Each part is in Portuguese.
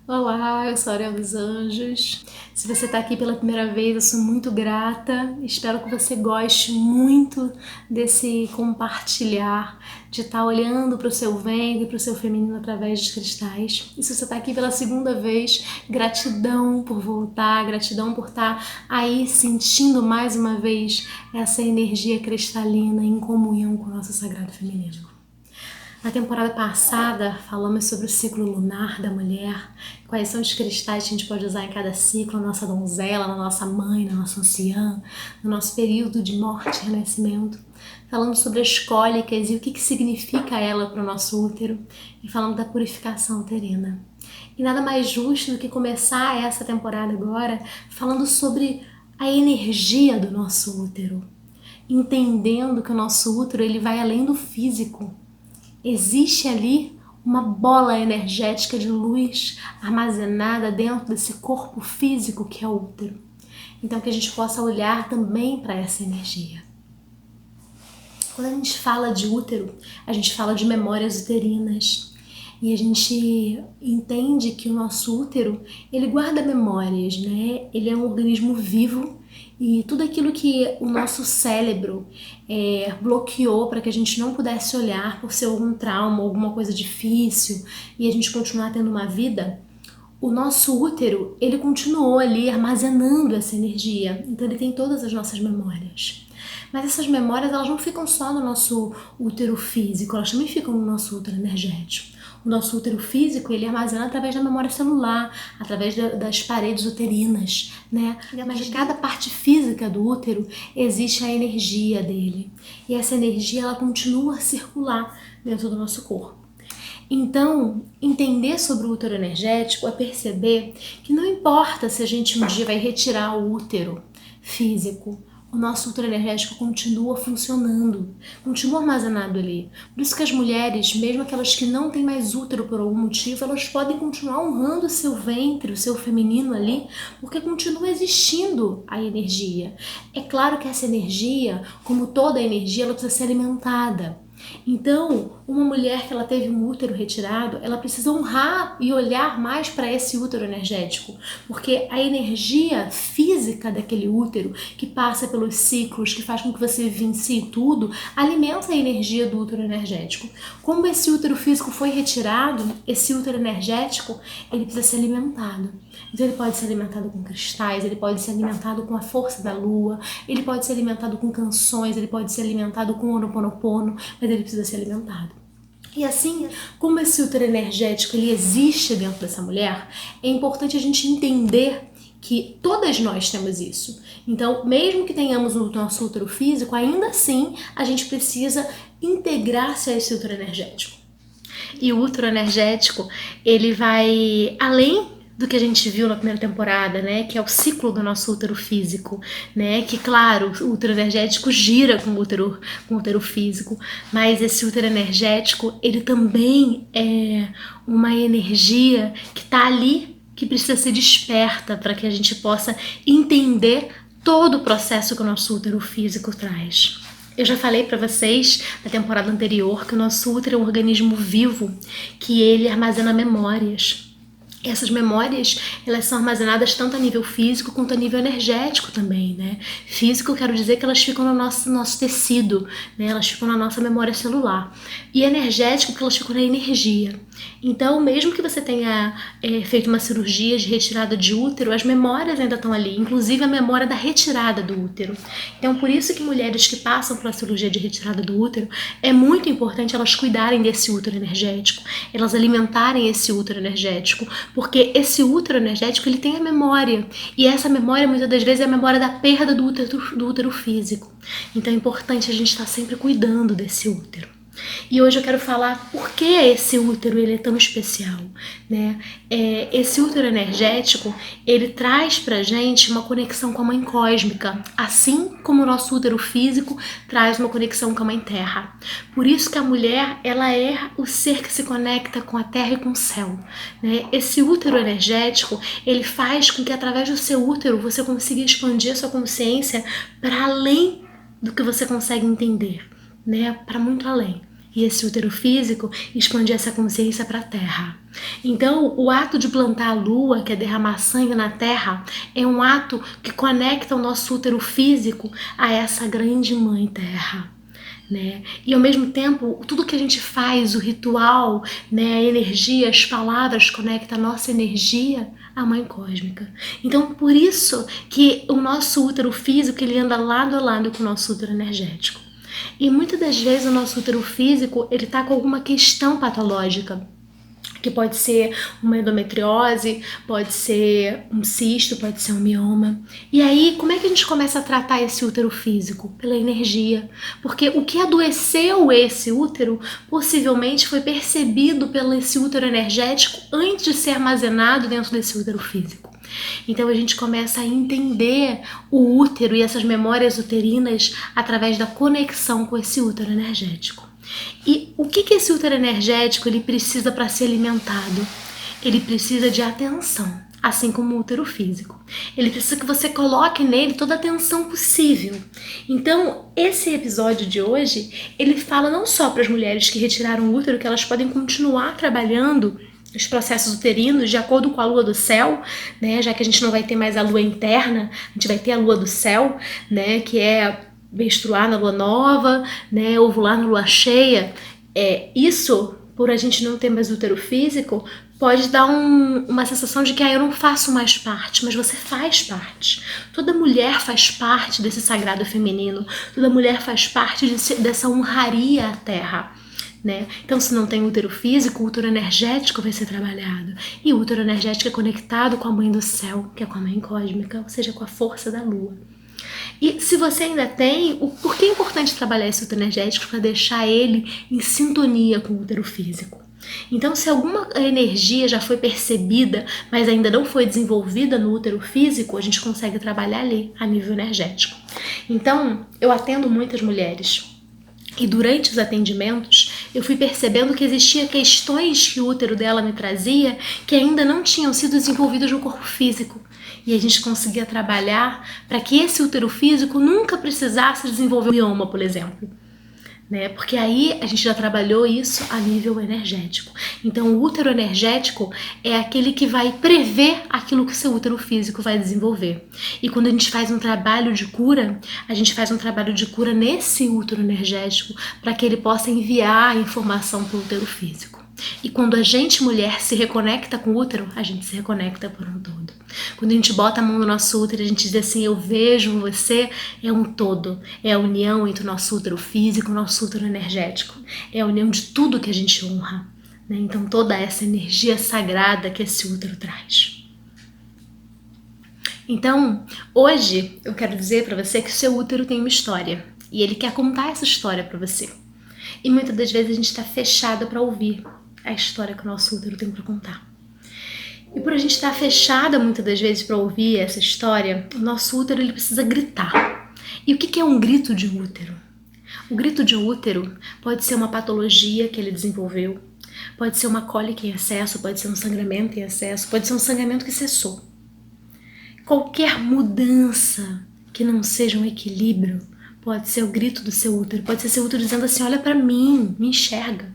Olá, eu sou a Ariel dos Anjos. Se você está aqui pela primeira vez, eu sou muito grata. Espero que você goste muito desse compartilhar, de estar olhando para o seu ventre, para o seu feminino através dos cristais. E se você está aqui pela segunda vez, gratidão por voltar, gratidão por estar aí sentindo mais uma vez essa energia cristalina em comunhão com o nosso sagrado feminino. Na temporada passada, falamos sobre o ciclo lunar da mulher, quais são os cristais que a gente pode usar em cada ciclo, na nossa donzela, na nossa mãe, na nossa anciã, no nosso período de morte e renascimento. Falamos sobre as cólicas e o que significa ela para o nosso útero, e falamos da purificação uterina. E nada mais justo do que começar essa temporada agora falando sobre a energia do nosso útero, entendendo que o nosso útero ele vai além do físico. Existe ali uma bola energética de luz armazenada dentro desse corpo físico que é o útero. Então que a gente possa olhar também para essa energia. Quando a gente fala de útero, a gente fala de memórias uterinas. E a gente entende que o nosso útero, ele guarda memórias, né? Ele é um organismo vivo e tudo aquilo que o nosso cérebro bloqueou para que a gente não pudesse olhar por ser algum trauma, alguma coisa difícil e a gente continuar tendo uma vida, o nosso útero, ele continuou ali armazenando essa energia. Então ele tem todas as nossas memórias. Mas essas memórias, elas não ficam só no nosso útero físico, elas também ficam no nosso útero energético. O nosso útero físico, ele armazena através da memória celular, através das paredes uterinas, né? Mas de cada parte física do útero existe a energia dele. E essa energia, ela continua a circular dentro do nosso corpo. Então, entender sobre o útero energético é perceber que não importa se a gente um dia vai retirar o útero físico, o nosso útero energético continua funcionando, continua armazenado ali. Por isso que as mulheres, mesmo aquelas que não têm mais útero por algum motivo, elas podem continuar honrando o seu ventre, o seu feminino ali, porque continua existindo a energia. É claro que essa energia, como toda energia, ela precisa ser alimentada. Então, uma mulher que ela teve um útero retirado, ela precisa honrar e olhar mais para esse útero energético, porque a energia física daquele útero, que passa pelos ciclos, que faz com que você vincie tudo, alimenta a energia do útero energético. Como esse útero físico foi retirado, esse útero energético, ele precisa ser alimentado. Então ele pode ser alimentado com cristais, ele pode ser alimentado com a força da lua, ele pode ser alimentado com canções, ele pode ser alimentado com Ho'oponopono, mas ele precisa ser alimentado. E assim, como esse útero energético ele existe dentro dessa mulher, é importante a gente entender que todas nós temos isso. Então, mesmo que tenhamos o nosso útero físico, ainda assim a gente precisa integrar-se a esse útero energético. E o útero energético, ele vai além do que a gente viu na primeira temporada, né, que é o ciclo do nosso útero físico, né, que claro, o útero energético gira com o útero físico, mas esse útero energético, ele também é uma energia que está ali, que precisa ser desperta para que a gente possa entender todo o processo que o nosso útero físico traz. Eu já falei para vocês na temporada anterior que o nosso útero é um organismo vivo, que ele armazena memórias. Essas memórias, elas são armazenadas tanto a nível físico quanto a nível energético também, né? Físico, eu quero dizer que elas ficam no nosso tecido, né? Elas ficam na nossa memória celular. E energético, porque elas ficam na energia. Então, mesmo que você tenha feito uma cirurgia de retirada de útero, as memórias ainda estão ali, inclusive a memória da retirada do útero. Então, por isso que mulheres que passam por uma cirurgia de retirada do útero, é muito importante elas cuidarem desse útero energético, elas alimentarem esse útero energético, porque esse útero energético, ele tem a memória, e essa memória, muitas das vezes, é a memória da perda do útero físico. Então é importante a gente estar sempre cuidando desse útero. E hoje eu quero falar por que esse útero ele é tão especial, né? Esse útero energético, ele traz pra gente uma conexão com a mãe cósmica, assim como o nosso útero físico traz uma conexão com a mãe terra. Por isso que a mulher, ela é o ser que se conecta com a terra e com o céu, né? Esse útero energético, ele faz com que através do seu útero você consiga expandir a sua consciência para além do que você consegue entender, né? Para muito além. e esse útero físico expandir essa consciência para a Terra. Então, o ato de plantar a lua, que é derramar sangue na Terra, é um ato que conecta o nosso útero físico a essa grande mãe Terra. Né? E ao mesmo tempo, tudo que a gente faz, o ritual, né, a energia, as palavras, conecta a nossa energia à mãe cósmica. Então, por isso que o nosso útero físico, ele anda lado a lado com o nosso útero energético. E muitas das vezes o nosso útero físico, ele tá com alguma questão patológica, que pode ser uma endometriose, pode ser um cisto, pode ser um mioma. E aí, como é que a gente começa a tratar esse útero físico? Pela energia. Porque o que adoeceu esse útero, possivelmente foi percebido pelo esse útero energético antes de ser armazenado dentro desse útero físico. Então a gente começa a entender o útero e essas memórias uterinas através da conexão com esse útero energético. E o que esse útero energético ele precisa para ser alimentado? Ele precisa de atenção, assim como o útero físico. Ele precisa que você coloque nele toda a atenção possível. Então, esse episódio de hoje, ele fala não só para as mulheres que retiraram o útero, que elas podem continuar trabalhando os processos uterinos de acordo com a lua do céu, né? Já que a gente não vai ter mais a lua interna, a gente vai ter a lua do céu, né? Que é menstruar na lua nova, né? Ovular na lua cheia. Isso, por a gente não ter mais útero físico, pode dar uma sensação de que eu não faço mais parte, mas você faz parte. Toda mulher faz parte desse sagrado feminino, toda mulher faz parte dessa honraria à terra. Né? Então, se não tem útero físico, o útero energético vai ser trabalhado. E o útero energético é conectado com a mãe do céu, que é com a mãe cósmica, ou seja, com a força da lua. E se você ainda tem, por que é importante trabalhar esse útero energético? Para deixar ele em sintonia com o útero físico. Então, se alguma energia já foi percebida, mas ainda não foi desenvolvida no útero físico, a gente consegue trabalhar ali, a nível energético. Então, eu atendo muitas mulheres. E durante os atendimentos, eu fui percebendo que existiam questões que o útero dela me trazia que ainda não tinham sido desenvolvidas no corpo físico. E a gente conseguia trabalhar para que esse útero físico nunca precisasse desenvolver um mioma, por exemplo. Né? Porque aí a gente já trabalhou isso a nível energético. Então o útero energético é aquele que vai prever aquilo que o seu útero físico vai desenvolver. E quando a gente faz um trabalho de cura, a gente faz um trabalho de cura nesse útero energético para que ele possa enviar a informação para o útero físico. E quando a gente, mulher, se reconecta com o útero, a gente se reconecta por um todo. Quando a gente bota a mão no nosso útero e a gente diz assim, eu vejo você, é um todo. É a união entre o nosso útero físico e o nosso útero energético. É a união de tudo que a gente honra. Né? Então toda essa energia sagrada que esse útero traz. Então, hoje eu quero dizer para você que o seu útero tem uma história. E ele quer contar essa história para você. E muitas das vezes a gente está fechada para ouvir a história que o nosso útero tem para contar. E por a gente estar fechada muitas das vezes para ouvir essa história, o nosso útero ele precisa gritar. E o que é um grito de útero? O grito de útero pode ser uma patologia que ele desenvolveu, pode ser uma cólica em excesso, pode ser um sangramento em excesso, pode ser um sangramento que cessou. Qualquer mudança que não seja um equilíbrio pode ser o grito do seu útero, pode ser seu útero dizendo assim, olha para mim, me enxerga.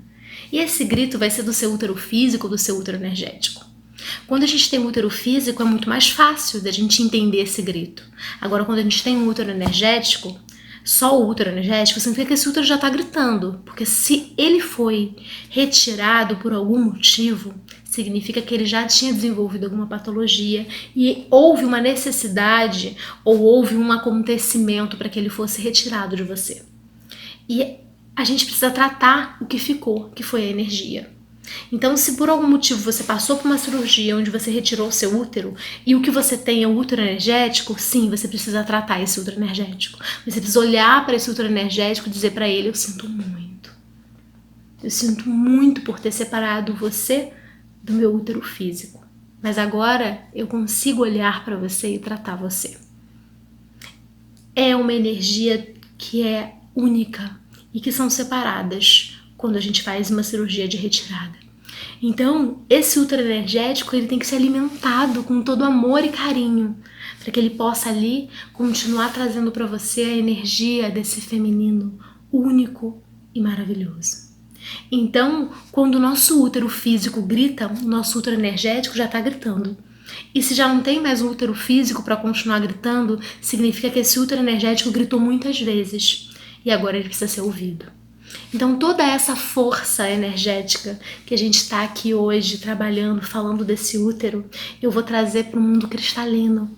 E esse grito vai ser do seu útero físico ou do seu útero energético. Quando a gente tem um útero físico, é muito mais fácil da gente entender esse grito. Agora, quando a gente tem um útero energético, só o útero energético, significa que esse útero já está gritando. Porque se ele foi retirado por algum motivo, significa que ele já tinha desenvolvido alguma patologia e houve uma necessidade ou houve um acontecimento para que ele fosse retirado de você. E a gente precisa tratar o que ficou, que foi a energia. Então, se por algum motivo você passou por uma cirurgia onde você retirou o seu útero e o que você tem é o útero energético, sim, você precisa tratar esse útero energético. Você precisa olhar para esse útero energético e dizer para ele, eu sinto muito. Eu sinto muito por ter separado você do meu útero físico. Mas agora eu consigo olhar para você e tratar você. É uma energia que é única e que são separadas quando a gente faz uma cirurgia de retirada. Então, esse útero energético ele tem que ser alimentado com todo amor e carinho, para que ele possa ali continuar trazendo para você a energia desse feminino único e maravilhoso. Então, quando o nosso útero físico grita, o nosso útero energético já está gritando. E se já não tem mais o útero físico para continuar gritando, significa que esse útero energético gritou muitas vezes e agora ele precisa ser ouvido. Então toda essa força energética que a gente está aqui hoje trabalhando, falando desse útero, eu vou trazer para o mundo cristalino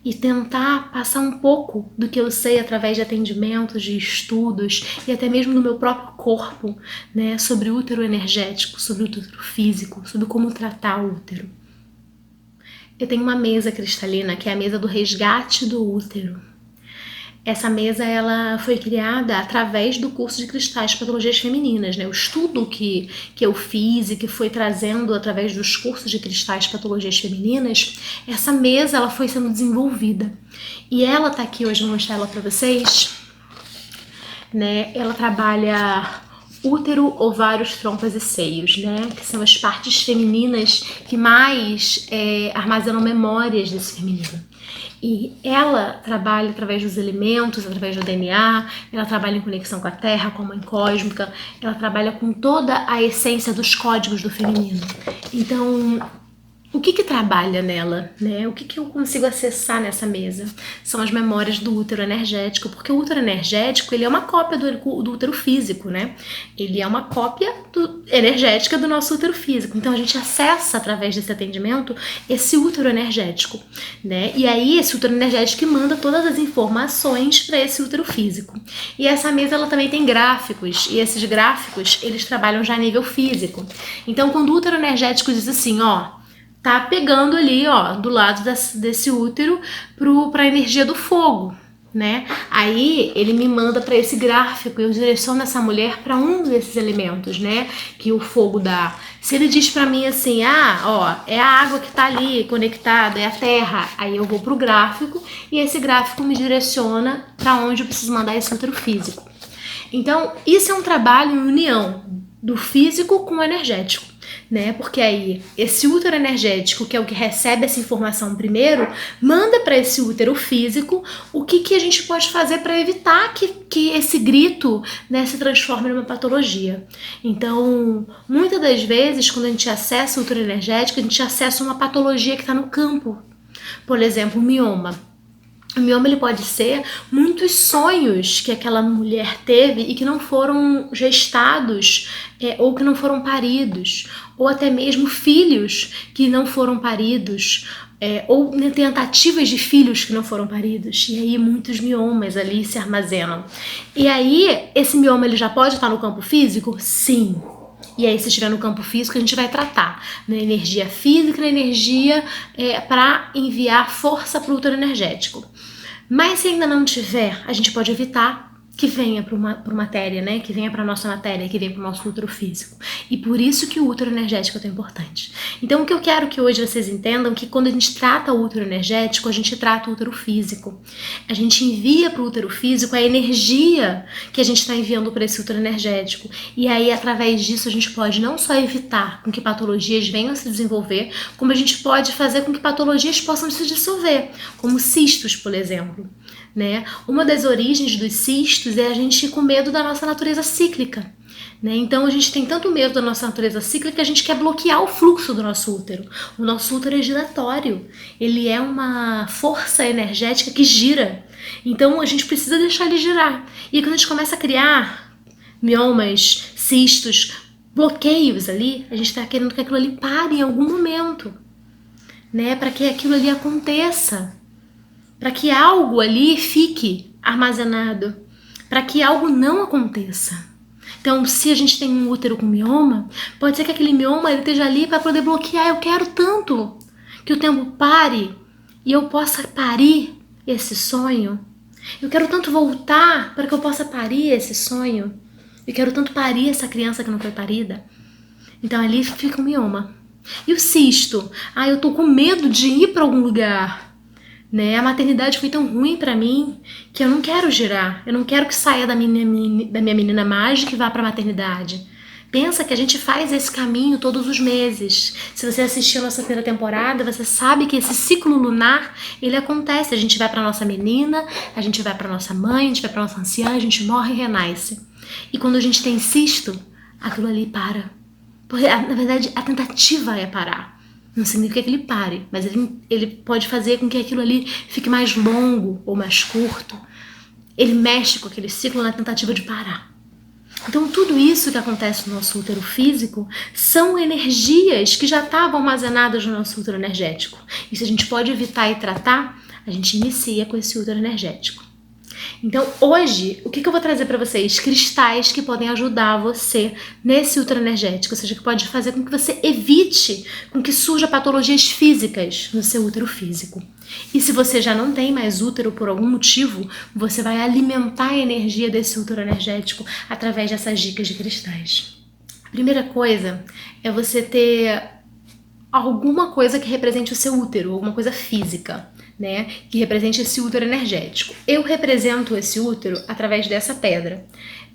e tentar passar um pouco do que eu sei através de atendimentos, de estudos e até mesmo do meu próprio corpo, né, sobre o útero energético, sobre o útero físico, sobre como tratar o útero. Eu tenho uma mesa cristalina, que é a mesa do resgate do útero. Essa mesa ela foi criada através do curso de cristais patologias femininas, né? O estudo que eu fiz e que foi trazendo através dos cursos de cristais patologias femininas, essa mesa ela foi sendo desenvolvida. E ela tá aqui hoje, vou mostrar ela para vocês, né? Ela trabalha útero, ovários, trompas e seios, né? Que são as partes femininas que mais armazenam memórias desse feminino. E ela trabalha através dos elementos, através do DNA, ela trabalha em conexão com a Terra, com a Mãe Cósmica, ela trabalha com toda a essência dos códigos do feminino. Então, o que trabalha nela, né? O que eu consigo acessar nessa mesa? São as memórias do útero energético, porque o útero energético, ele é uma cópia do útero físico, né? Ele é uma cópia energética do nosso útero físico. Então a gente acessa através desse atendimento esse útero energético, né? E aí esse útero energético manda todas as informações para esse útero físico. E essa mesa ela também tem gráficos, e esses gráficos, eles trabalham já a nível físico. Então quando o útero energético diz assim, ó, tá pegando ali, ó, do lado desse útero pra energia do fogo, né? Aí ele me manda para esse gráfico e eu direciono essa mulher para um desses elementos, né? Que o fogo dá. Se ele diz para mim assim, ó, é a água que tá ali conectada, é a terra, aí eu vou pro gráfico e esse gráfico me direciona para onde eu preciso mandar esse útero físico. Então, isso é um trabalho em união do físico com o energético, né? Porque aí esse útero energético, que é o que recebe essa informação primeiro, manda para esse útero físico o que a gente pode fazer para evitar que esse grito, né, se transforme numa patologia. Então, muitas das vezes, quando a gente acessa o útero energético, a gente acessa uma patologia que está no campo. Por exemplo, o mioma. O mioma ele pode ser muitos sonhos que aquela mulher teve e que não foram gestados ou que não foram paridos, ou até mesmo filhos que não foram paridos, ou tentativas de filhos que não foram paridos. E aí muitos miomas ali se armazenam. E aí esse mioma ele já pode estar no campo físico? Sim. E aí, se estiver no campo físico, a gente vai tratar na energia física e na energia para enviar força para o útero energético. Mas se ainda não tiver, a gente pode evitar que venha para matéria, né? Que venha para nossa matéria, que venha para o nosso útero físico. E por isso que o útero energético é tão importante. Então, o que eu quero que hoje vocês entendam é que quando a gente trata o útero energético, a gente trata o útero físico. A gente envia para o útero físico a energia que a gente está enviando para esse útero energético. E aí, através disso, a gente pode não só evitar com que patologias venham a se desenvolver, como a gente pode fazer com que patologias possam se dissolver, como cistos, por exemplo. Né? Uma das origens dos cistos é a gente ir com medo da nossa natureza cíclica. Né? Então a gente tem tanto medo da nossa natureza cíclica que a gente quer bloquear o fluxo do nosso útero. O nosso útero é giratório, ele é uma força energética que gira. Então a gente precisa deixar ele girar. E quando a gente começa a criar miomas, cistos, bloqueios ali, a gente está querendo que aquilo ali pare em algum momento, né? Para que aquilo ali aconteça. Para que algo ali fique armazenado, para que algo não aconteça. Então, se a gente tem um útero com mioma, pode ser que aquele mioma ele esteja ali para poder bloquear. Eu quero tanto que o tempo pare e eu possa parir esse sonho. Eu quero tanto voltar para que eu possa parir esse sonho. Eu quero tanto parir essa criança que não foi parida. Então, ali fica o mioma. E o cisto? Eu tô com medo de ir para algum lugar. Né? A maternidade foi tão ruim pra mim que eu não quero girar. Eu não quero que saia da minha menina mágica e vá pra maternidade. Pensa que a gente faz esse caminho todos os meses. Se você assistiu a nossa primeira temporada, você sabe que esse ciclo lunar, ele acontece. A gente vai pra nossa menina, a gente vai pra nossa mãe, a gente vai pra nossa anciã, a gente morre e renasce. E quando a gente tem cisto, aquilo ali para. Porque, na verdade, a tentativa é parar. Não significa que ele pare, mas ele pode fazer com que aquilo ali fique mais longo ou mais curto. Ele mexe com aquele ciclo na tentativa de parar. Então, tudo isso que acontece no nosso útero físico são energias que já estavam armazenadas no nosso útero energético. E se a gente pode evitar e tratar, a gente inicia com esse útero energético. Então, hoje, o que eu vou trazer para vocês? Cristais que podem ajudar você nesse útero energético, ou seja, que pode fazer com que você evite com que surjam patologias físicas no seu útero físico. E se você já não tem mais útero por algum motivo, você vai alimentar a energia desse útero energético através dessas dicas de cristais. A primeira coisa é você ter alguma coisa que represente o seu útero, alguma coisa física, né, que represente esse útero energético. Eu represento esse útero através dessa pedra.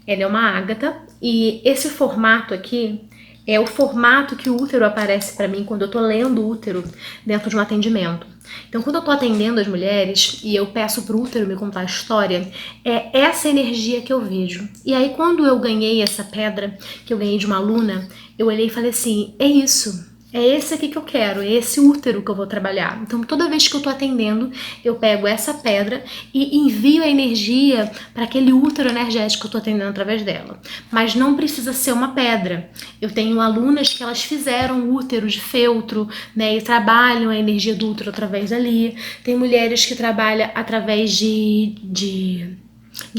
Ela é uma ágata e esse formato aqui é o formato que o útero aparece para mim quando eu tô lendo o útero dentro de um atendimento. Então, quando eu tô atendendo as mulheres e eu peço pro útero me contar a história, é essa energia que eu vejo. E aí, quando eu ganhei essa pedra, que eu ganhei de uma aluna, eu olhei e falei assim, é isso. É esse aqui que eu quero, é esse útero que eu vou trabalhar. Então, toda vez que eu tô atendendo, eu pego essa pedra e envio a energia para aquele útero energético que eu tô atendendo através dela. Mas não precisa ser uma pedra. Eu tenho alunas que elas fizeram útero de feltro, né, e trabalham a energia do útero através dali. Tem mulheres que trabalham através de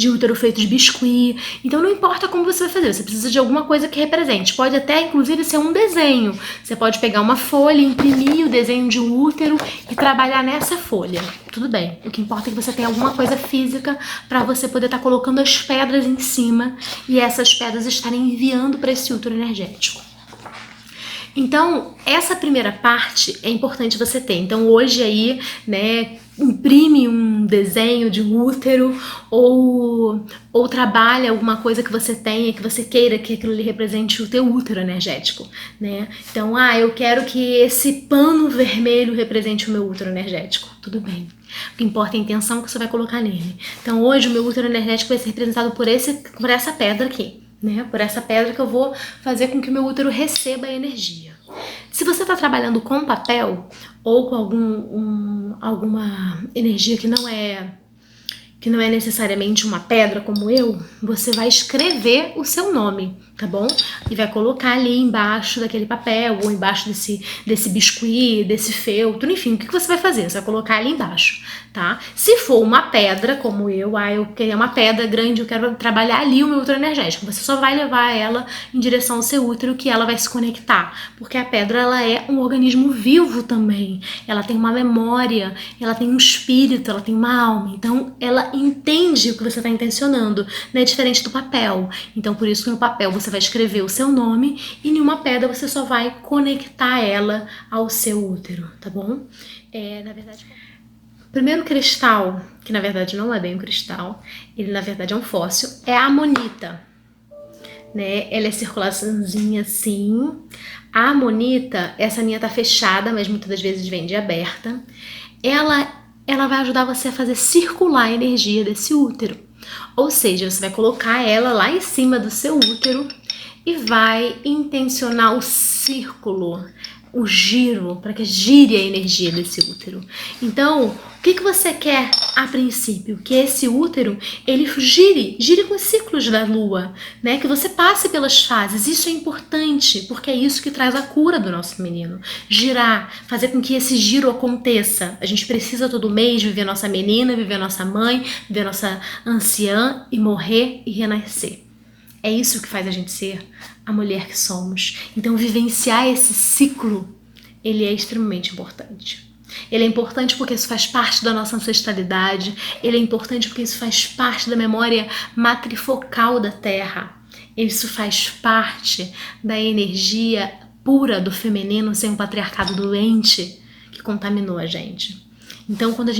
útero feito de biscuit. Então não importa como você vai fazer, você precisa de alguma coisa que represente. Pode até inclusive ser um desenho. Você pode pegar uma folha, imprimir o desenho de um útero e trabalhar nessa folha. Tudo bem, o que importa é que você tenha alguma coisa física para você poder estar colocando as pedras em cima e essas pedras estarem enviando para esse útero energético. Então, essa primeira parte é importante você ter. Então, hoje aí, né, imprime um desenho de um útero ou trabalha alguma coisa que você tenha, que você queira que aquilo lhe represente o teu útero energético, né? Então, eu quero que esse pano vermelho represente o meu útero energético. Tudo bem. O que importa é a intenção que você vai colocar nele. Então, hoje o meu útero energético vai ser representado por essa pedra aqui. Né, por essa pedra que eu vou fazer com que o meu útero receba a energia. Se você está trabalhando com papel ou com alguma energia que não é necessariamente uma pedra como eu, você vai escrever o seu nome, tá bom? E vai colocar ali embaixo daquele papel ou embaixo desse biscuit, desse feltro, enfim, o que você vai fazer? Você vai colocar ali embaixo, tá? Se for uma pedra, como eu queria uma pedra grande, eu quero trabalhar ali o meu útero energético, você só vai levar ela em direção ao seu útero que ela vai se conectar, porque a pedra, ela é um organismo vivo também, ela tem uma memória, ela tem um espírito, ela tem uma alma, então ela entende o que você está intencionando, né? Diferente do papel. Então, por isso que no papel você vai escrever o seu nome e em uma pedra você só vai conectar ela ao seu útero, tá bom? Na verdade, o primeiro cristal, que na verdade não é bem um cristal, ele na verdade é um fóssil, é a amonita. Né? Ela é circulaçãozinha assim. A amonita, essa linha tá fechada, mas muitas das vezes vem de aberta. Ela vai ajudar você a fazer circular a energia desse útero. Ou seja, você vai colocar ela lá em cima do seu útero e vai intencionar o círculo, o giro, para que gire a energia desse útero. Então, o que você quer a princípio? Que esse útero, ele gire com os ciclos da lua, né? Que você passe pelas fases. Isso é importante, porque é isso que traz a cura do nosso menino. Girar, fazer com que esse giro aconteça. A gente precisa todo mês viver nossa menina, viver nossa mãe, viver nossa anciã e morrer e renascer. É isso que faz a gente ser a mulher que somos. Então, vivenciar esse ciclo, ele é extremamente importante. Ele é importante porque isso faz parte da nossa ancestralidade. Ele é importante porque isso faz parte da memória matrifocal da Terra. Isso faz parte da energia pura do feminino sem um patriarcado doente que contaminou a gente. Então, quando a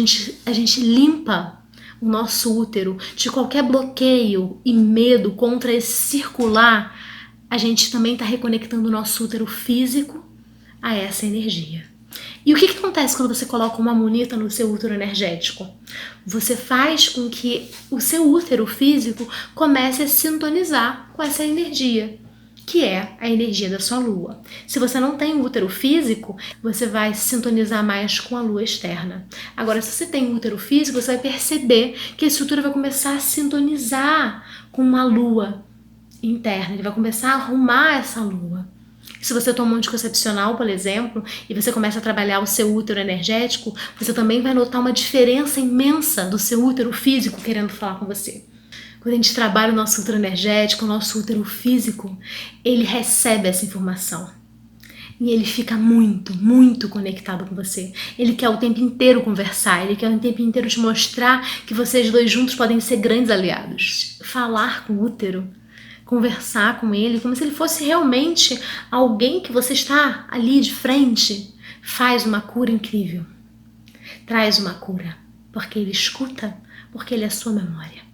gente limpa o nosso útero de qualquer bloqueio e medo contra esse circular, a gente também está reconectando o nosso útero físico a essa energia. E o que acontece quando você coloca uma amonita no seu útero energético? Você faz com que o seu útero físico comece a se sintonizar com essa energia. que é a energia da sua lua. Se você não tem útero físico, você vai se sintonizar mais com a lua externa. Agora, se você tem útero físico, você vai perceber que esse útero vai começar a sintonizar com uma lua interna, ele vai começar a arrumar essa lua. Se você toma um anticoncepcional, por exemplo, e você começa a trabalhar o seu útero energético, você também vai notar uma diferença imensa do seu útero físico querendo falar com você. Quando a gente trabalha o nosso útero energético, o nosso útero físico, ele recebe essa informação. E ele fica muito, muito conectado com você. Ele quer o tempo inteiro conversar, ele quer o tempo inteiro te mostrar que vocês dois juntos podem ser grandes aliados. Falar com o útero, conversar com ele, como se ele fosse realmente alguém que você está ali de frente, faz uma cura incrível. Traz uma cura, porque ele escuta, porque ele é a sua memória.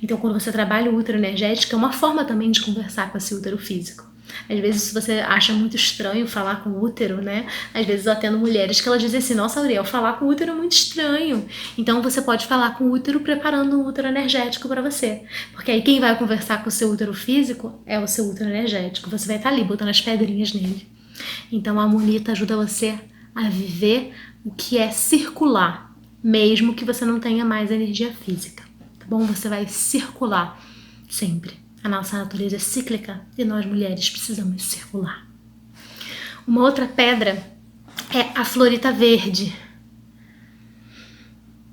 Então, quando você trabalha o útero energético, é uma forma também de conversar com esse útero físico. Às vezes você acha muito estranho falar com o útero, né? Às vezes eu atendo mulheres que elas dizem assim, nossa, Auriel, falar com o útero é muito estranho. Então você pode falar com o útero preparando um útero energético para você. Porque aí quem vai conversar com o seu útero físico é o seu útero energético. Você vai estar ali botando as pedrinhas nele. Então a Monita ajuda você a viver o que é circular, mesmo que você não tenha mais energia física. Tá bom? Você vai circular sempre. A nossa natureza é cíclica e nós mulheres precisamos circular. Uma outra pedra é a florita verde.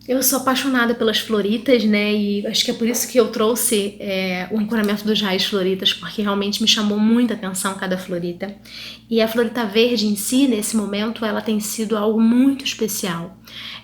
Eu sou apaixonada pelas floritas, né? E acho que é por isso que eu trouxe o ancoramento dos raios floritas, porque realmente me chamou muita atenção cada florita. E a florita verde em si, nesse momento, ela tem sido algo muito especial.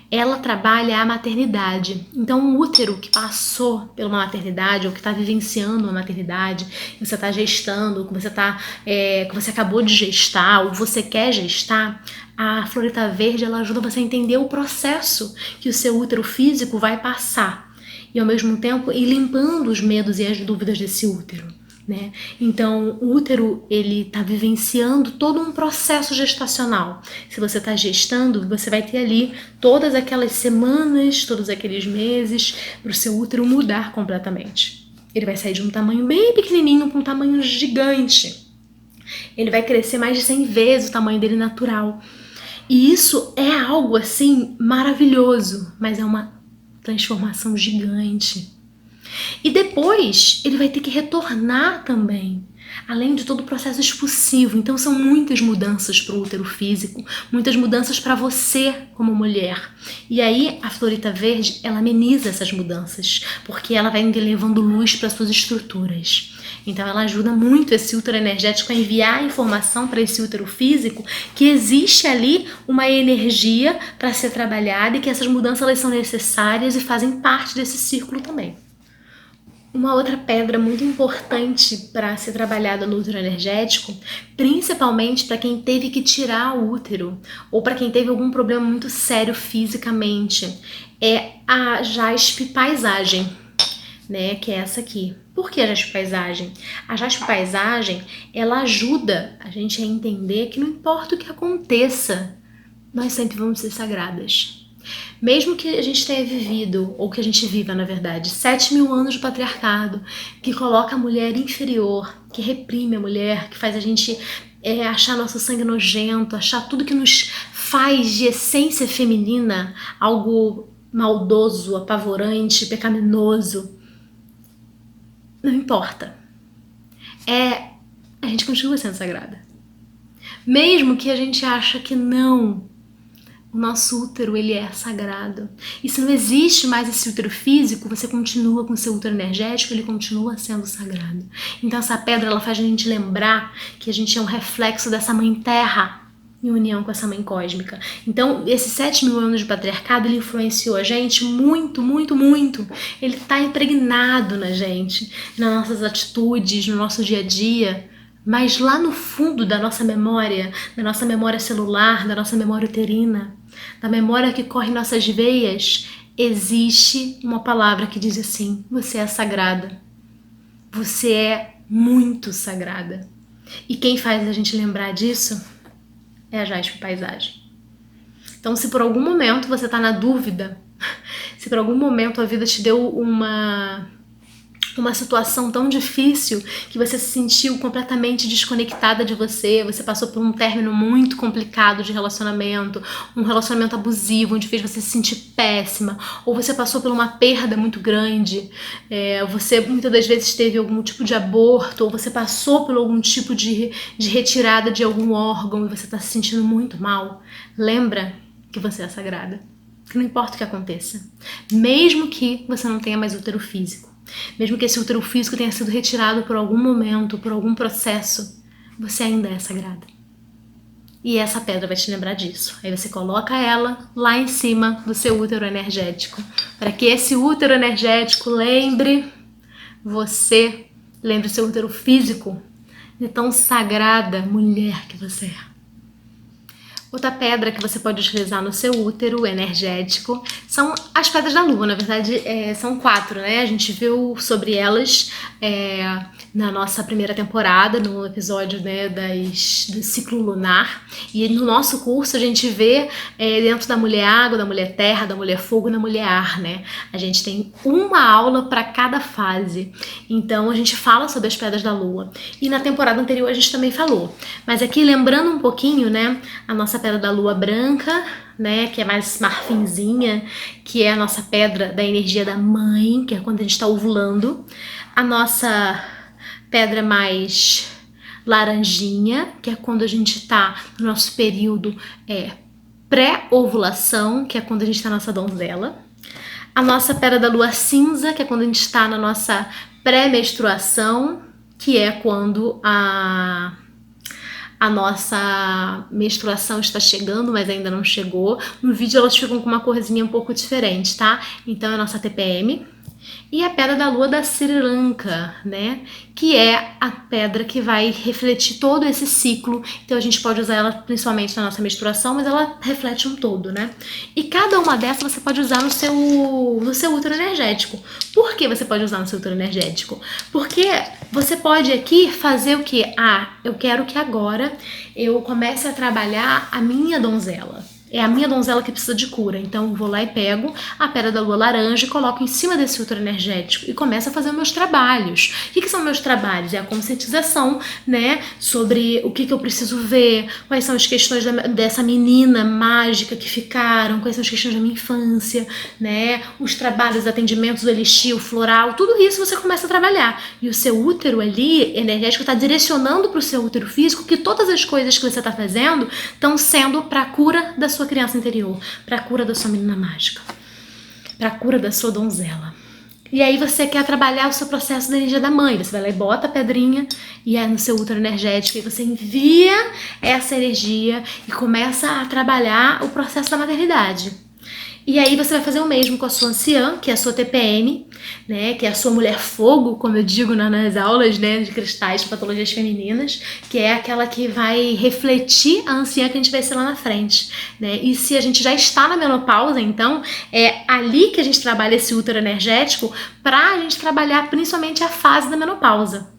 Ela trabalha a maternidade. Então, um útero que passou pela uma maternidade ou que está vivenciando uma maternidade, que você está gestando, que você acabou de gestar ou você quer gestar, a florita verde ela ajuda você a entender o processo que o seu útero físico vai passar e, ao mesmo tempo, ir limpando os medos e as dúvidas desse útero. Né? Então, o útero ele está vivenciando todo um processo gestacional. Se você está gestando, você vai ter ali todas aquelas semanas, todos aqueles meses para o seu útero mudar completamente. Ele vai sair de um tamanho bem pequenininho para um tamanho gigante. Ele vai crescer mais de 100 vezes o tamanho dele natural. E isso é algo assim maravilhoso, mas é uma transformação gigante. E depois ele vai ter que retornar também, além de todo o processo expulsivo. Então são muitas mudanças para o útero físico, muitas mudanças para você como mulher. E aí a florita verde, ela ameniza essas mudanças, porque ela vai levando luz para suas estruturas. Então ela ajuda muito esse útero energético a enviar a informação para esse útero físico que existe ali uma energia para ser trabalhada e que essas mudanças elas são necessárias e fazem parte desse círculo também. Uma outra pedra muito importante para ser trabalhada no útero energético, principalmente para quem teve que tirar o útero ou para quem teve algum problema muito sério fisicamente, é a jaspe paisagem, né? Que é essa aqui. Por que a jaspe paisagem? A jaspe paisagem, ela ajuda a gente a entender que não importa o que aconteça, nós sempre vamos ser sagradas. Mesmo que a gente tenha vivido, ou que a gente viva, na verdade, 7.000 anos de patriarcado, que coloca a mulher inferior, que reprime a mulher, que faz a gente achar nosso sangue nojento, achar tudo que nos faz de essência feminina algo maldoso, apavorante, pecaminoso. Não importa. A gente continua sendo sagrada. Mesmo que a gente ache que não, o nosso útero, ele é sagrado. E se não existe mais esse útero físico, você continua com o seu útero energético, ele continua sendo sagrado. Então essa pedra, ela faz a gente lembrar que a gente é um reflexo dessa mãe terra em união com essa mãe cósmica. Então esses 7.000 anos de patriarcado, ele influenciou a gente muito, muito, muito. Ele está impregnado na gente, nas nossas atitudes, no nosso dia a dia. Mas lá no fundo da nossa memória celular, da nossa memória uterina, da memória que corre em nossas veias, existe uma palavra que diz assim: você é sagrada. Você é muito sagrada. E quem faz a gente lembrar disso é a jaspe paisagem. Então, se por algum momento você está na dúvida, se por algum momento a vida te deu uma situação tão difícil que você se sentiu completamente desconectada de você passou por um término muito complicado de relacionamento, um relacionamento abusivo, onde fez você se sentir péssima, ou você passou por uma perda muito grande, você muitas das vezes teve algum tipo de aborto, ou você passou por algum tipo de retirada de algum órgão e você está se sentindo muito mal. Lembra que você é sagrada, que não importa o que aconteça, mesmo que você não tenha mais útero físico, mesmo que esse útero físico tenha sido retirado por algum momento, por algum processo, você ainda é sagrada. E essa pedra vai te lembrar disso. Aí você coloca ela lá em cima do seu útero energético, para que esse útero energético lembre você, lembre o seu útero físico de tão sagrada mulher que você é. Outra pedra que você pode utilizar no seu útero energético são as pedras da lua. Na verdade, são 4, né? A gente viu sobre elas na nossa primeira temporada, no episódio, né, do ciclo lunar. E no nosso curso a gente vê dentro da mulher água, da mulher terra, da mulher fogo e da mulher ar, né? A gente tem uma aula para cada fase. Então a gente fala sobre as pedras da lua. E na temporada anterior a gente também falou. Mas aqui, lembrando um pouquinho, né, a nossa pedra da lua branca, né, que é mais marfinzinha, que é a nossa pedra da energia da mãe, que é quando a gente está ovulando. A nossa pedra mais laranjinha, que é quando a gente está no nosso período pré-ovulação, que é quando a gente está na nossa donzela. A nossa pedra da lua cinza, que é quando a gente está na nossa pré-menstruação, que é quando a nossa menstruação está chegando, mas ainda não chegou. No vídeo elas ficam com uma corzinha um pouco diferente, tá? Então é a nossa TPM. E a pedra da lua da Sri Lanka, né? Que é a pedra que vai refletir todo esse ciclo. Então a gente pode usar ela principalmente na nossa menstruação, mas ela reflete um todo, né? E cada uma dessas você pode usar no seu útero energético. Por que você pode usar no seu útero energético? Porque você pode aqui fazer o quê? Eu quero que agora eu comece a trabalhar a minha donzela. É a minha donzela que precisa de cura. Então eu vou lá e pego a pedra da lua laranja e coloco em cima desse útero energético e começo a fazer meus trabalhos. O que são meus trabalhos? É a conscientização, né, sobre o que eu preciso ver, quais são as questões dessa menina mágica que ficaram, quais são as questões da minha infância, né, os trabalhos, atendimentos, o elixir, o floral, tudo isso você começa a trabalhar. E o seu útero ali, energético, está direcionando para o seu útero físico que todas as coisas que você está fazendo estão sendo para a cura da sua criança interior, para a cura da sua menina mágica, para a cura da sua donzela. E aí você quer trabalhar o seu processo da energia da mãe, você vai lá e bota a pedrinha e é no seu útero energético e você envia essa energia e começa a trabalhar o processo da maternidade. E aí você vai fazer o mesmo com a sua anciã, que é a sua TPM, né, que é a sua mulher fogo, como eu digo nas aulas, né, de cristais, de patologias femininas, que é aquela que vai refletir a anciã que a gente vai ser lá na frente, né? E se a gente já está na menopausa, então é ali que a gente trabalha esse útero energético para a gente trabalhar principalmente a fase da menopausa.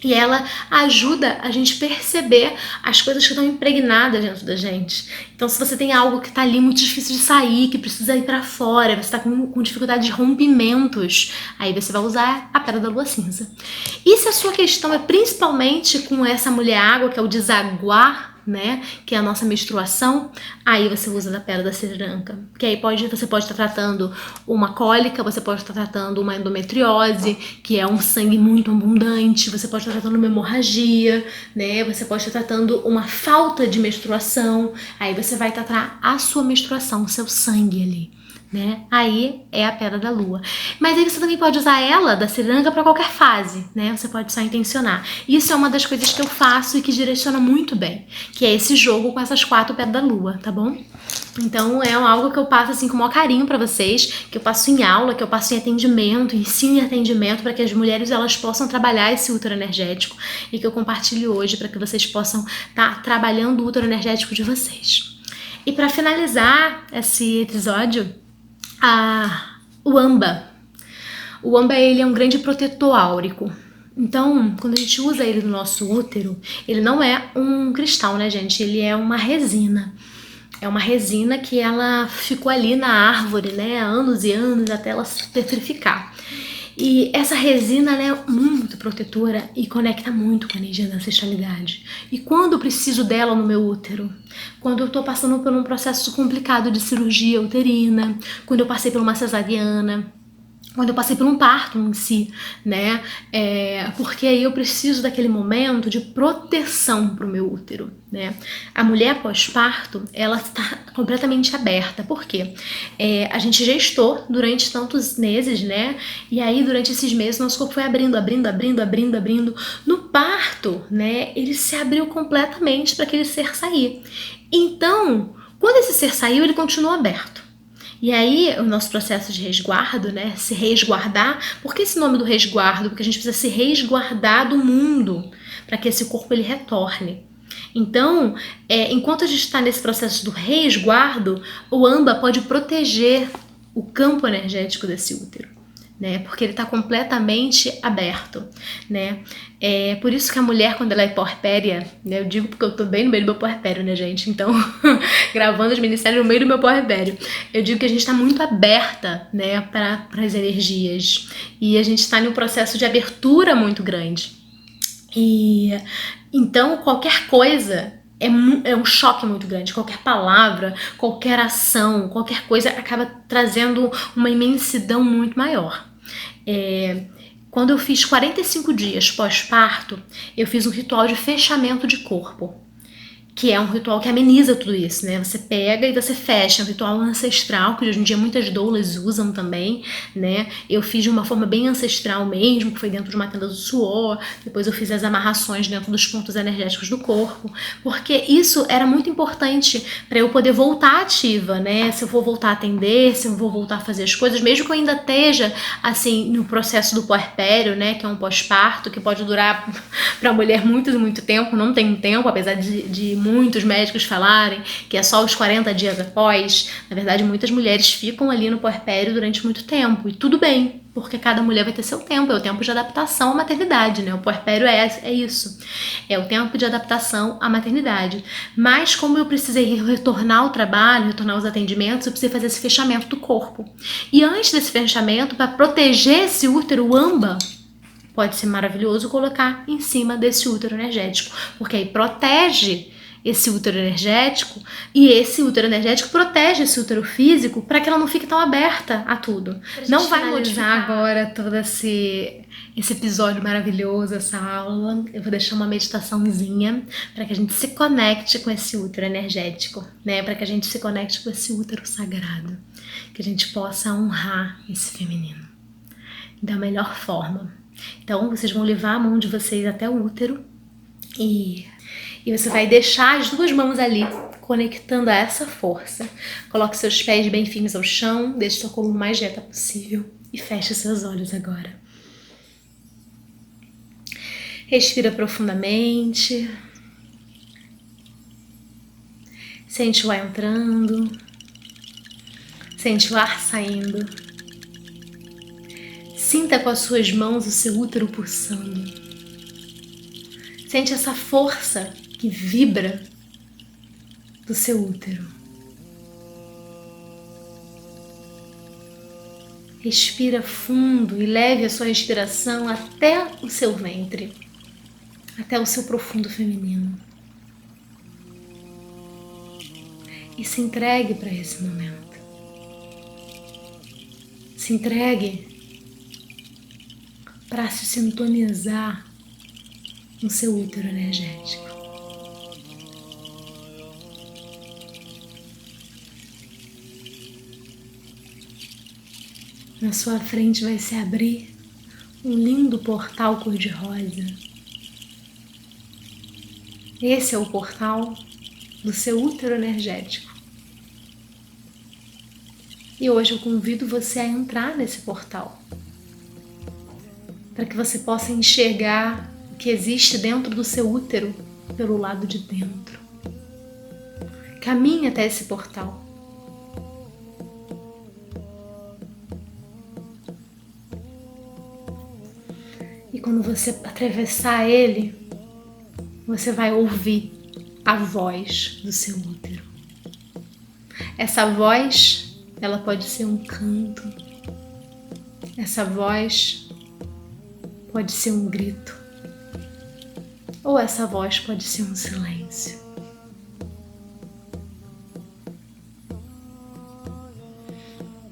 E ela ajuda a gente perceber as coisas que estão impregnadas dentro da gente. Então, se você tem algo que está ali muito difícil de sair, que precisa ir para fora, você está com dificuldade de rompimentos, aí você vai usar a pedra da lua cinza. E se a sua questão é principalmente com essa mulher água, que é o desaguar, né, que é a nossa menstruação, aí você usa da pedra da Sri Lanka, que aí você pode estar tratando uma cólica, você pode estar tratando uma endometriose, que é um sangue muito abundante, você pode estar tratando uma hemorragia, né, você pode estar tratando uma falta de menstruação, aí você vai tratar a sua menstruação, o seu sangue ali, né? Aí é a pedra da lua. Mas aí você também pode usar ela, da Sri Lanka, para qualquer fase, né? Você pode só intencionar. Isso é uma das coisas que eu faço e que direciona muito bem, que é esse jogo com essas 4 pedras da lua, tá bom? Então é algo que eu passo assim com o maior carinho para vocês, que eu passo em aula, que eu passo em atendimento, ensino em atendimento para que as mulheres elas possam trabalhar esse útero energético e que eu compartilho hoje para que vocês possam estar trabalhando o útero energético de vocês. E para finalizar esse episódio, o âmbar. O âmbar, ele é um grande protetor áurico. Então, quando a gente usa ele no nosso útero, ele não é um cristal, né, gente? Ele é uma resina. É uma resina que ela ficou ali na árvore, né, há anos e anos, até ela se petrificar. E essa resina, ela é muito protetora e conecta muito com a energia da ancestralidade. E quando eu preciso dela no meu útero? Quando eu tô passando por um processo complicado de cirurgia uterina, quando eu passei por uma cesariana, quando eu passei por um parto em si, né? Porque aí eu preciso daquele momento de proteção para o meu útero, né? A mulher pós-parto, ela está completamente aberta. Por quê? A gente gestou durante tantos meses, né? E aí, durante esses meses, nosso corpo foi abrindo. No parto, né? Ele se abriu completamente para aquele ser sair. Então, quando esse ser saiu, ele continuou aberto. E aí, o nosso processo de resguardo, né, se resguardar, por que esse nome do resguardo? Porque a gente precisa se resguardar do mundo, para que esse corpo ele retorne. Então, enquanto a gente está nesse processo do resguardo, o âmbar pode proteger o campo energético desse útero, né, porque ele está completamente aberto, né. Por isso que a mulher, quando ela é puerpéria, né, eu digo porque eu tô bem no meio do meu puerpério, né, gente, então, gravando os ministérios no meio do meu puerpério, eu digo que a gente está muito aberta, né, para as energias, e a gente está em um processo de abertura muito grande, e então qualquer coisa é um choque muito grande. Qualquer palavra, qualquer ação, qualquer coisa acaba trazendo uma imensidão muito maior. Quando eu fiz 45 dias pós-parto, eu fiz um ritual de fechamento de corpo, que é um ritual que ameniza tudo isso, né? Você pega e você fecha, é um ritual ancestral, que hoje em dia muitas doulas usam também, né? Eu fiz de uma forma bem ancestral mesmo, que foi dentro de uma tenda do suor, depois eu fiz as amarrações dentro dos pontos energéticos do corpo, porque isso era muito importante para eu poder voltar ativa, né? Se eu vou voltar a atender, se eu vou voltar a fazer as coisas, mesmo que eu ainda esteja, assim, no processo do puerpério, né? Que é um pós-parto, que pode durar para a mulher muito tempo, não tem tempo, apesar de muitos médicos falarem que é só os 40 dias após. Na verdade, muitas mulheres ficam ali no puerpério durante muito tempo, e tudo bem, porque cada mulher vai ter seu tempo, é o tempo de adaptação à maternidade, né? O puerpério é isso, é o tempo de adaptação à maternidade. Mas como eu precisei retornar ao trabalho, retornar aos atendimentos, eu precisei fazer esse fechamento do corpo. E antes desse fechamento, para proteger esse útero âmbar, pode ser maravilhoso colocar em cima desse útero energético, porque aí protege esse útero energético, e esse útero energético protege esse útero físico para que ela não fique tão aberta a tudo. Não vai modificar agora todo esse episódio maravilhoso, essa aula. Eu vou deixar uma meditaçãozinha para que a gente se conecte com esse útero energético, né? Para que a gente se conecte com esse útero sagrado, que a gente possa honrar esse feminino da melhor forma. Então, vocês vão levar a mão de vocês até o útero e você vai deixar as duas mãos ali, conectando a essa força. Coloque seus pés bem firmes ao chão, deixe sua coluna mais reta possível e feche seus olhos agora. Respira profundamente. Sente o ar entrando. Sente o ar saindo. Sinta com as suas mãos o seu útero pulsando. Sente essa força que vibra do seu útero. Respira fundo e leve a sua respiração até o seu ventre, até o seu profundo feminino. E se entregue para esse momento. Se entregue para se sintonizar no seu útero energético. Na sua frente vai se abrir um lindo portal cor-de-rosa. Esse é o portal do seu útero energético. E hoje eu convido você a entrar nesse portal, para que você possa enxergar o que existe dentro do seu útero pelo lado de dentro. Caminhe até esse portal. E quando você atravessar ele, você vai ouvir a voz do seu útero. Essa voz, ela pode ser um canto. Essa voz pode ser um grito, ou essa voz pode ser um silêncio.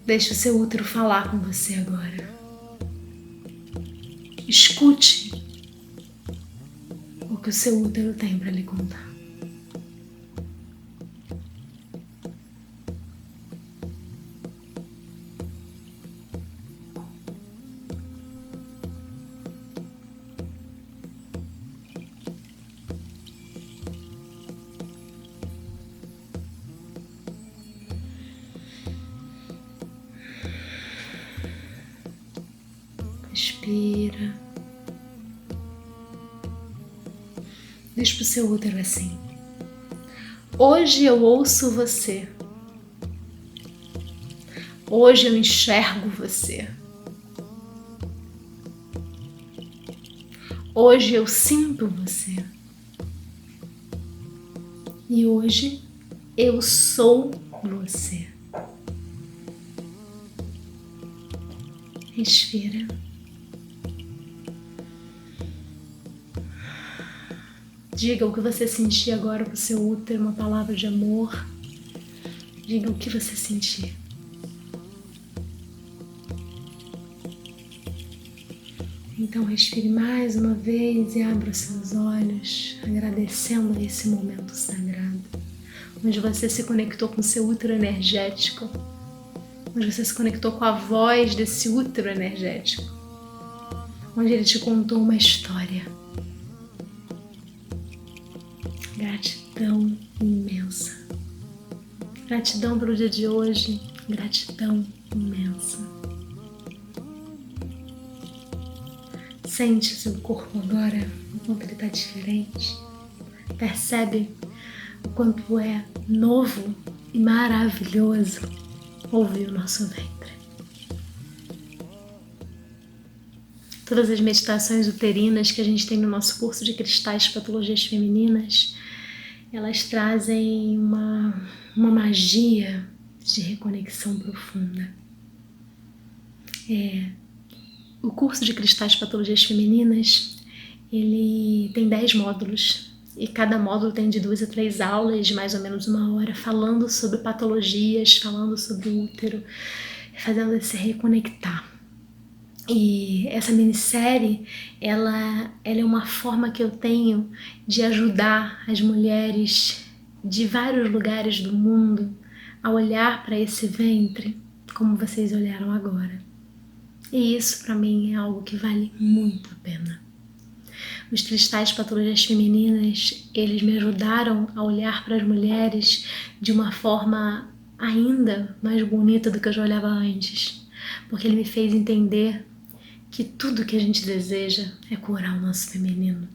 Deixe o seu útero falar com você agora. Escute o que o seu útero tem para lhe contar. Respira. Diz pro seu útero assim: hoje eu ouço você. Hoje eu enxergo você. Hoje eu sinto você. E hoje eu sou você. Respira. Diga o que você sentir agora pro seu útero, uma palavra de amor. Diga o que você sentir. Então respire mais uma vez e abra os seus olhos, agradecendo a esse momento sagrado, onde você se conectou com o seu útero energético, onde você se conectou com a voz desse útero energético, onde ele te contou uma história. Gratidão imensa. Gratidão pelo dia de hoje. Gratidão imensa. Sente seu corpo agora, o quanto ele está diferente. Percebe o quanto é novo e maravilhoso ouvir o nosso ventre. Todas as meditações uterinas que a gente tem no nosso curso de Cristais Patologias Femininas, elas trazem uma magia de reconexão profunda. O curso de Cristais Patologias Femininas, ele tem 10 módulos e cada módulo tem de 2 a 3 aulas de mais ou menos 1 hora, falando sobre patologias, falando sobre o útero, fazendo se reconectar. E essa minissérie, ela é uma forma que eu tenho de ajudar as mulheres de vários lugares do mundo a olhar para esse ventre como vocês olharam agora. E isso para mim é algo que vale muito a pena. Os Cristais Patologias Femininas, eles me ajudaram a olhar para as mulheres de uma forma ainda mais bonita do que eu já olhava antes, porque ele me fez entender que tudo que a gente deseja é curar o nosso feminino.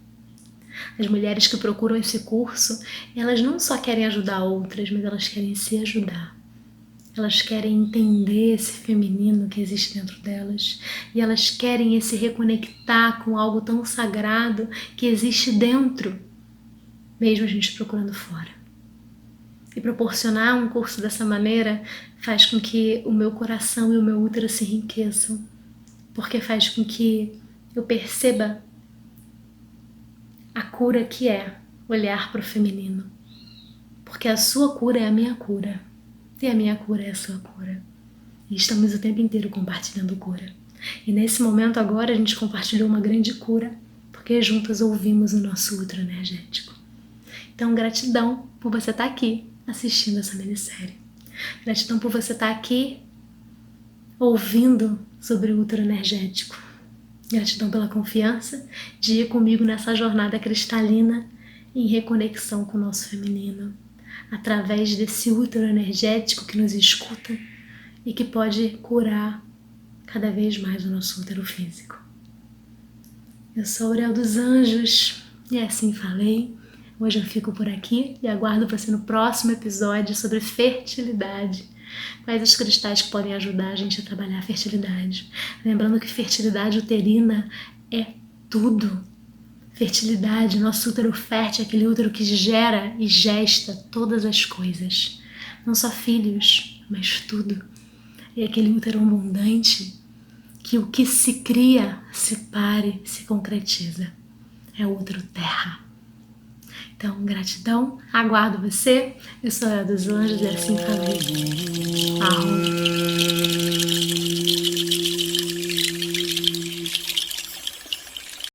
As mulheres que procuram esse curso, elas não só querem ajudar outras, mas elas querem se ajudar. Elas querem entender esse feminino que existe dentro delas e elas querem se reconectar com algo tão sagrado que existe dentro, mesmo a gente procurando fora. E proporcionar um curso dessa maneira faz com que o meu coração e o meu útero se enriqueçam, porque faz com que eu perceba a cura que é olhar para o feminino. Porque a sua cura é a minha cura. E a minha cura é a sua cura. E estamos o tempo inteiro compartilhando cura. E nesse momento agora a gente compartilhou uma grande cura, porque juntas ouvimos o nosso útero energético. Então gratidão por você estar aqui assistindo essa minissérie. Gratidão por você estar aqui ouvindo sobre o útero energético. Gratidão pela confiança de ir comigo nessa jornada cristalina em reconexão com o nosso feminino, através desse útero energético que nos escuta e que pode curar cada vez mais o nosso útero físico. Eu sou Aurel dos Anjos e assim falei. Hoje eu fico por aqui e aguardo você no próximo episódio sobre fertilidade. Quais os cristais que podem ajudar a gente a trabalhar a fertilidade. Lembrando que fertilidade uterina é tudo. Fertilidade, nosso útero fértil é aquele útero que gera e gesta todas as coisas. Não só filhos, mas tudo. É aquele útero abundante que o que se cria se pare, se concretiza. É outro terra. Então, gratidão, aguardo você. Eu sou a dos anjos e assim falei. Arro.